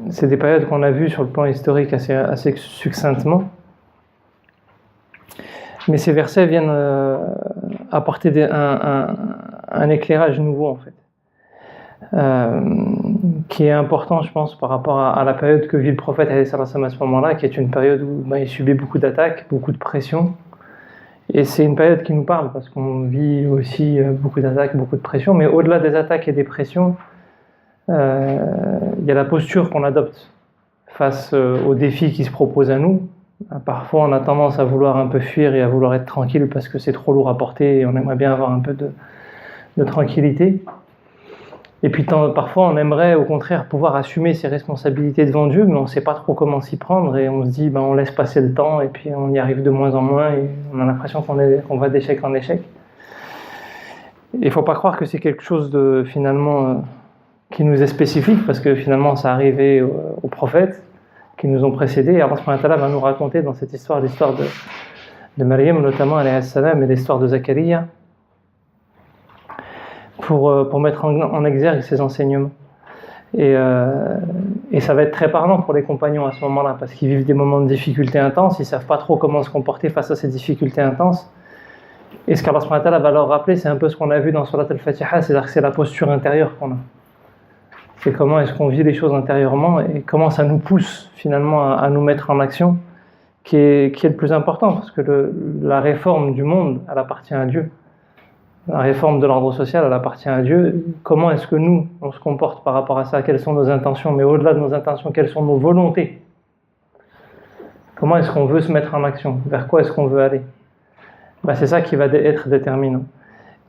c'est des périodes qu'on a vues sur le plan historique assez succinctement. Mais ces versets viennent apporter un éclairage nouveau, en fait, qui est important, je pense, par rapport à la période que vit le prophète à ce moment-là, qui est une période où il subit beaucoup d'attaques, beaucoup de pression. Et c'est une période qui nous parle, parce qu'on vit aussi beaucoup d'attaques, beaucoup de pression, mais au-delà des attaques et des pressions, il y a la posture qu'on adopte face aux défis qui se proposent à nous. Parfois, on a tendance à vouloir un peu fuir et à vouloir être tranquille parce que c'est trop lourd à porter et on aimerait bien avoir un peu de tranquillité. Et puis, parfois, on aimerait au contraire pouvoir assumer ses responsabilités devant Dieu, mais on ne sait pas trop comment s'y prendre et on se dit, on laisse passer le temps et puis on y arrive de moins en moins et on a l'impression qu'on va d'échec en échec. Il ne faut pas croire que c'est quelque chose de finalement qui nous est spécifique, parce que finalement ça arrivait aux prophètes qui nous ont précédés, et Allah subhanahu wa ta'ala va nous raconter dans cette histoire l'histoire de Maryam notamment alayhi salam, et l'histoire de Zacharia pour mettre en exergue ces enseignements. Et ça va être très parlant pour les compagnons à ce moment-là, parce qu'ils vivent des moments de difficultés intenses, ils ne savent pas trop comment se comporter face à ces difficultés intenses. Et ce qu'Allah subhanahu wa ta'ala va leur rappeler, c'est un peu ce qu'on a vu dans Surat al-Fatiha, c'est-à-dire que c'est la posture intérieure qu'on a. C'est comment est-ce qu'on vit les choses intérieurement et comment ça nous pousse finalement à nous mettre en action, qui est le plus important, parce que la réforme du monde, elle appartient à Dieu. La réforme de l'ordre social, elle appartient à Dieu. Comment est-ce que nous, on se comporte par rapport à ça? Quelles sont nos intentions? Mais au-delà de nos intentions, quelles sont nos volontés? Comment est-ce qu'on veut se mettre en action? Vers quoi est-ce qu'on veut aller? C'est ça qui va être déterminant.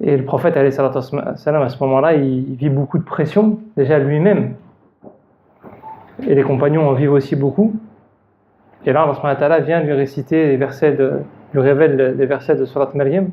Et le prophète, alayhi salatu wassalam, à ce moment-là, il vit beaucoup de pression, déjà lui-même. Et les compagnons en vivent aussi beaucoup. Et là, Allah subhanahu wa ta'ala vient lui réciter lui révèle les versets de Surat Maryam,